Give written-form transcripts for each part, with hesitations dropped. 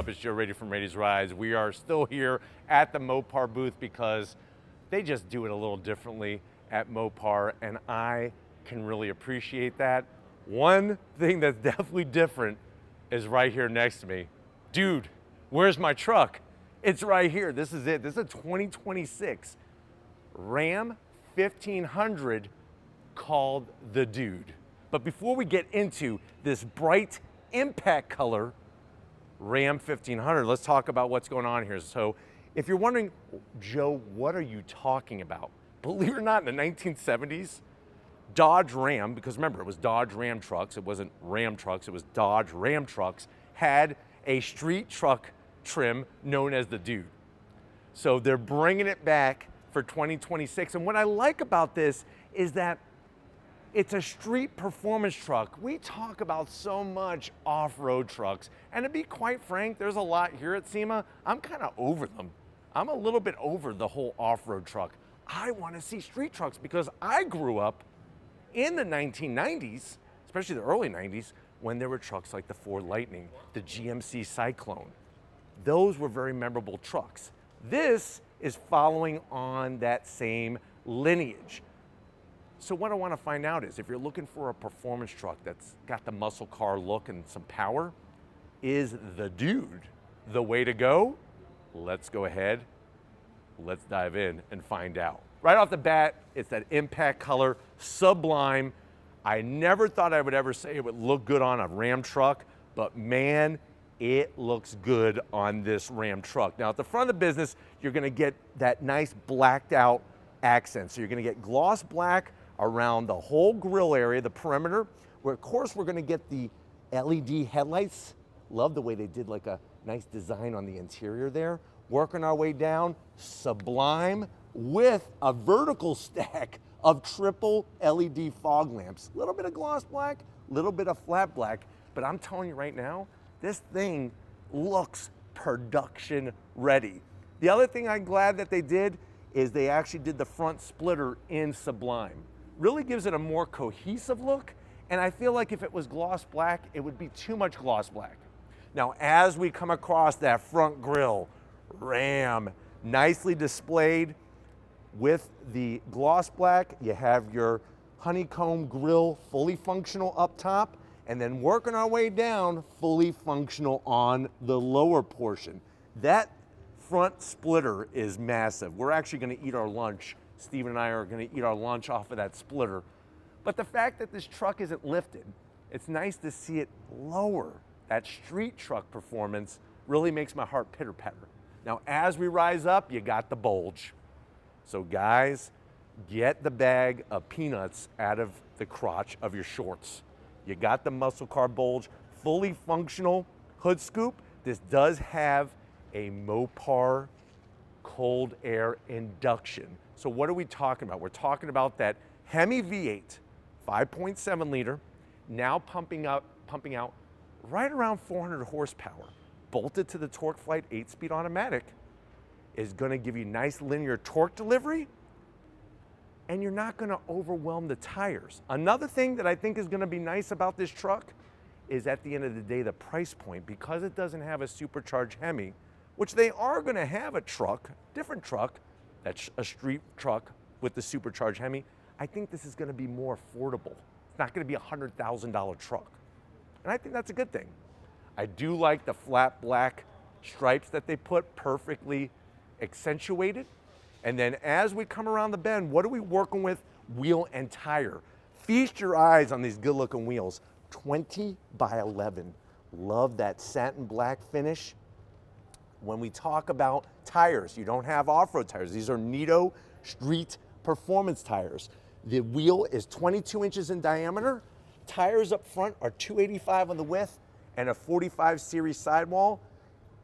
up? It's Joe Rady from Rady's Rides. We are still here at the Mopar booth because they just do it a little differently at Mopar, and I can really appreciate that. One thing that's definitely different is right here next to me. Dude, where's my truck? It's right here. This is it. This is a 2026 Ram 1500 called the Dude. But before we get into this bright impact color Ram 1500, let's talk about what's going on here. So if you're wondering, Joe, what are you talking about? Believe it or not, in the 1970s, Dodge Ram, because remember, it was Dodge Ram trucks, it wasn't Ram trucks, it was Dodge Ram trucks, had a street truck trim known as the Dude. So they're bringing it back for 2026. And what I like about this is that it's a street performance truck. We talk about so much off-road trucks, and to be quite frank, there's a lot here at SEMA. I'm kind of over them. I'm a little bit over the whole off-road truck. I want to see street trucks because I grew up in the 1990s, especially the early 90s, when there were trucks like the Ford Lightning, the GMC Cyclone. Those were very memorable trucks. This is following on that same lineage. So what I want to find out is, if you're looking for a performance truck that's got the muscle car look and some power, is the Dude the way to go? Let's go ahead, let's dive in and find out. Right off the bat, it's that impact color, sublime. I never thought I would ever say it would look good on a Ram truck, but man, it looks good on this Ram truck. Now at the front of the business, you're gonna get that nice blacked out accent. So you're gonna get gloss black around the whole grille area, the perimeter, where of course we're gonna get the LED headlights. Love the way they did like a nice design on the interior there. Working our way down, sublime, with a vertical stack of triple LED fog lamps. A little bit of gloss black, a little bit of flat black, but I'm telling you right now, this thing looks production ready. The other thing I'm glad that they did is they actually did the front splitter in sublime. Really gives it a more cohesive look, and I feel like if it was gloss black, it would be too much gloss black. Now, as we come across that front grille, Ram, nicely displayed with the gloss black. You have your honeycomb grille, fully functional up top, and then working our way down, fully functional on the lower portion. That front splitter is massive. We're actually gonna eat our lunch. Steven and I are gonna eat our lunch off of that splitter. But the fact that this truck isn't lifted, it's nice to see it lower. That street truck performance really makes my heart pitter patter. Now, as we rise up, you got the bulge. So guys, get the bag of peanuts out of the crotch of your shorts. You got the muscle car bulge, fully functional hood scoop. This does have a Mopar cold air induction. So what are we talking about? We're talking about that Hemi V8, 5.7 liter, now pumping out right around 400 horsepower, bolted to the TorqueFlite 8-speed automatic, is gonna give you nice linear torque delivery, and you're not gonna overwhelm the tires. Another thing that I think is gonna be nice about this truck is, at the end of the day, the price point. Because it doesn't have a supercharged Hemi, which they are gonna have a truck, different truck, that's a street truck with the supercharged Hemi, I think this is gonna be more affordable. It's not gonna be a $100,000 truck. And I think that's a good thing. I do like the flat black stripes that they put, perfectly accentuated. And then as we come around the bend, what are we working with? Wheel and tire. Feast your eyes on these good looking wheels. 20 by 11. Love that satin black finish. When we talk about tires, you don't have off-road tires. These are Nitto street performance tires. The wheel is 22 inches in diameter. Tires up front are 285 on the width and a 45 series sidewall.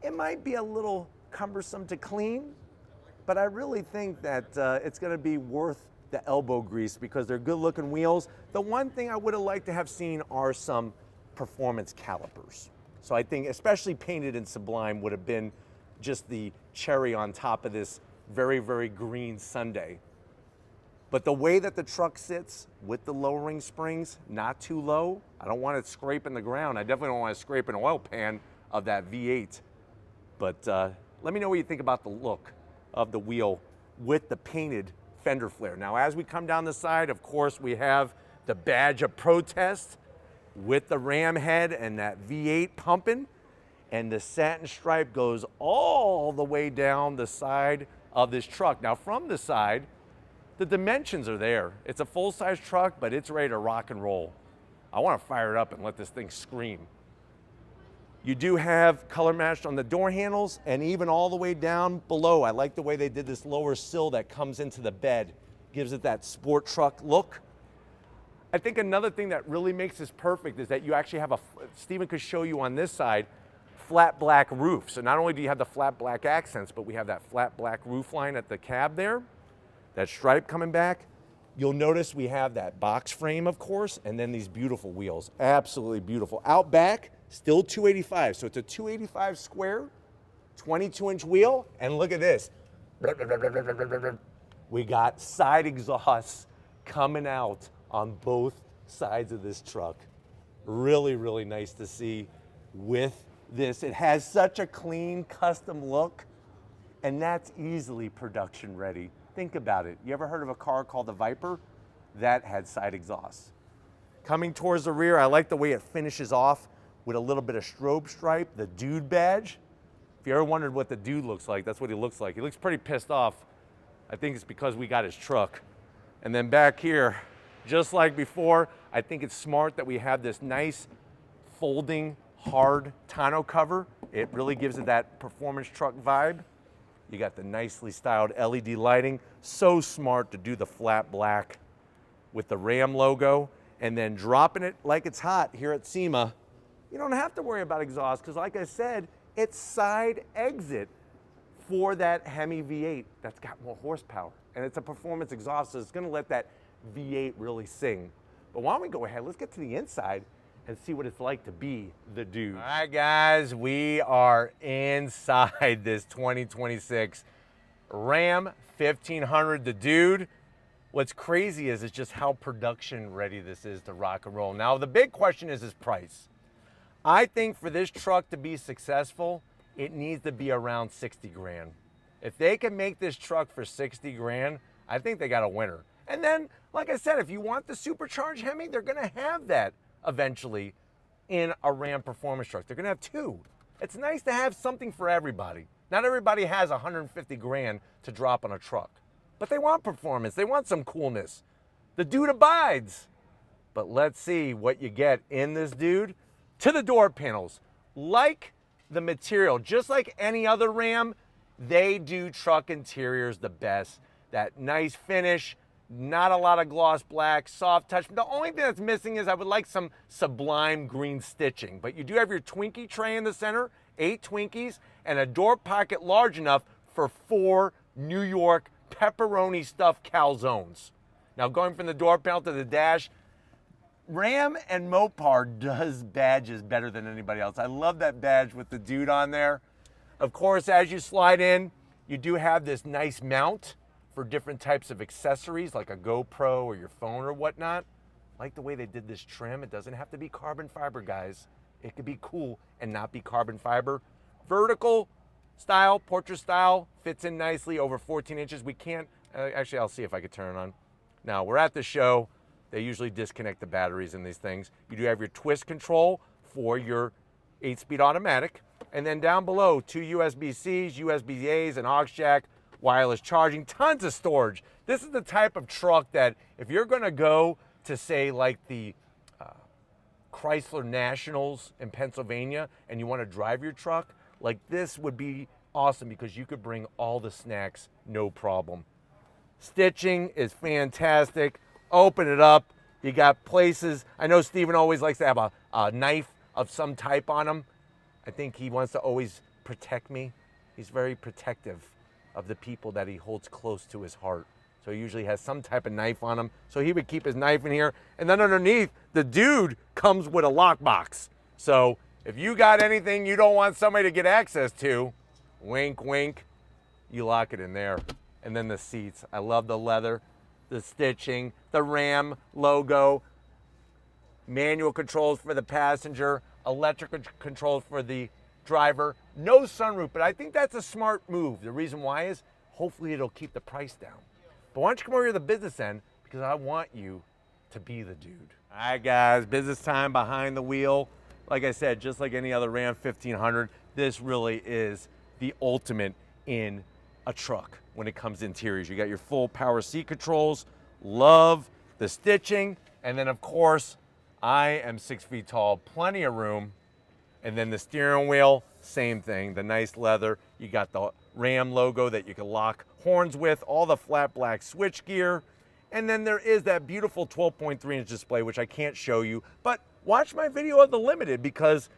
It might be a little cumbersome to clean, but I really think that it's gonna be worth the elbow grease because they're good looking wheels. The one thing I would have liked to have seen are some performance calipers. So I think especially painted in sublime would have been just the cherry on top of this very, very green sundae. But the way that the truck sits with the lowering springs, not too low, I don't want it scraping the ground. I definitely don't want to scrape an oil pan of that V8. But let me know what you think about the look of the wheel with the painted fender flare. Now, as we come down the side, of course, we have the badge of protest with the ram head and that V8 pumping, and the satin stripe goes all the way down the side of this truck. Now, from the side, the dimensions are there. It's a full-size truck, but it's ready to rock and roll. I want to fire it up and let this thing scream. You do have color matched on the door handles and even all the way down below. I like the way they did this lower sill that comes into the bed. Gives it that sport truck look. I think another thing that really makes this perfect is that you actually have Stephen could show you on this side, flat black roof. So not only do you have the flat black accents, but we have that flat black roof line at the cab there, that stripe coming back. You'll notice we have that box frame, of course, and then these beautiful wheels, absolutely beautiful. Out back, still 285, so it's a 285 square, 22-inch wheel, and look at this. We got side exhausts coming out on both sides of this truck. Really, really nice to see with this. It has such a clean, custom look, and that's easily production ready. Think about it. You ever heard of a car called the Viper? That had side exhausts. Coming towards the rear, I like the way it finishes off with a little bit of strobe stripe, the dude badge. If you ever wondered what the dude looks like, that's what he looks like. He looks pretty pissed off. I think it's because we got his truck. And then back here, just like before, I think it's smart that we have this nice folding hard tonneau cover. It really gives it that performance truck vibe. You got the nicely styled LED lighting. So smart to do the flat black with the Ram logo and then dropping it like it's hot here at SEMA. You don't have to worry about exhaust because like I said, it's side exit for that Hemi V8 that's got more horsepower. And it's a performance exhaust, so it's gonna let that V8 really sing. But why don't we go ahead, let's get to the inside and see what it's like to be the dude. All right, guys, we are inside this 2026 Ram 1500, the dude. What's crazy is it's just how production ready this is to rock and roll. Now, the big question is price. I think for this truck to be successful, it needs to be around 60 grand. If they can make this truck for 60 grand, I think they got a winner. And then, like I said, if you want the supercharged Hemi, they're gonna have that eventually in a Ram performance truck. They're gonna have two. It's nice to have something for everybody. Not everybody has 150 grand to drop on a truck, but they want performance. They want some coolness. The dude abides. But let's see what you get in this dude. To the door panels, like the material, just like any other Ram, they do truck interiors the best. That nice finish, not a lot of gloss black, soft touch. The only thing that's missing is I would like some sublime green stitching. But you do have your Twinkie tray in the center, 8 Twinkies, and a door pocket large enough for 4 New York pepperoni stuffed calzones. Now going from the door panel to the dash, Ram and Mopar does badges better than anybody else. I love that badge with the dude on there. Of course, as you slide in, you do have this nice mount for different types of accessories like a GoPro or your phone or whatnot. I like the way they did this trim. It doesn't have to be carbon fiber, guys. It could be cool and not be carbon fiber. Vertical style, portrait style, fits in nicely over 14 inches. We can't, actually I'll see if I could turn it on. Now we're at the show. They usually disconnect the batteries in these things. You do have your twist control for your 8-speed automatic. And then down below, 2 USB-Cs, USB-As, an aux jack, wireless charging, tons of storage. This is the type of truck that if you're gonna go to say like the Chrysler Nationals in Pennsylvania and you wanna drive your truck, like this would be awesome because you could bring all the snacks, no problem. Stitching is fantastic. Open it up. You got places. I know Steven always likes to have a knife of some type on him. I think he wants to always protect me. He's very protective of the people that he holds close to his heart. So he usually has some type of knife on him. So he would keep his knife in here. And then underneath, the dude comes with a lockbox. So if you got anything you don't want somebody to get access to, wink, wink, you lock it in there. And then the seats. I love the leather, the stitching, the Ram logo, manual controls for the passenger, electrical controls for the driver, no sunroof, but I think that's a smart move. The reason why is hopefully it'll keep the price down. But why don't you come over here to the business end, because I want you to be the dude. All right, guys, business time behind the wheel. Like I said, just like any other Ram 1500, this really is the ultimate in a truck when it comes to interiors. You got your full power seat controls, love the stitching, and then of course, I am 6 feet tall, plenty of room. And then the steering wheel, same thing, the nice leather. You got the Ram logo that you can lock horns with, all the flat black switch gear. And then there is that beautiful 12.3-inch display, which I can't show you, but watch my video of the Limited because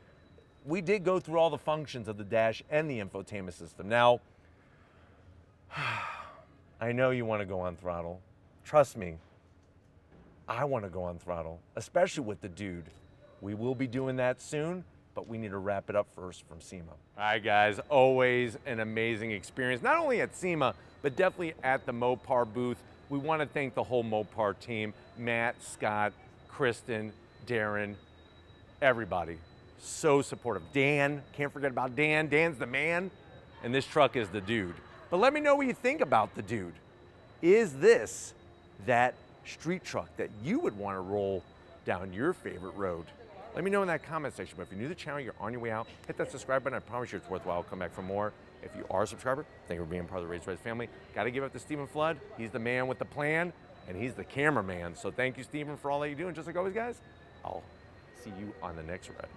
we did go through all the functions of the dash and the infotainment system. Now, I know you want to go on throttle. Trust me, I want to go on throttle, especially with the dude. We will be doing that soon, but we need to wrap it up first from SEMA. All right, guys, always an amazing experience, not only at SEMA, but definitely at the Mopar booth. We want to thank the whole Mopar team, Matt, Scott, Kristen, Darren, everybody. So supportive. Dan, can't forget about Dan. Dan's the man, and this truck is the dude. But let me know what you think about the dude. Is this that street truck that you would want to roll down your favorite road? Let me know in that comment section. But if you're new to the channel, you're on your way out, hit that subscribe button. I promise you it's worthwhile. I'll come back for more. If you are a subscriber, thank you for being part of the Raised Rights family. Got to give up to Stephen Flood. He's the man with the plan, and he's the cameraman. So thank you, Stephen, for all that you do. And just like always, guys, I'll see you on the next ride.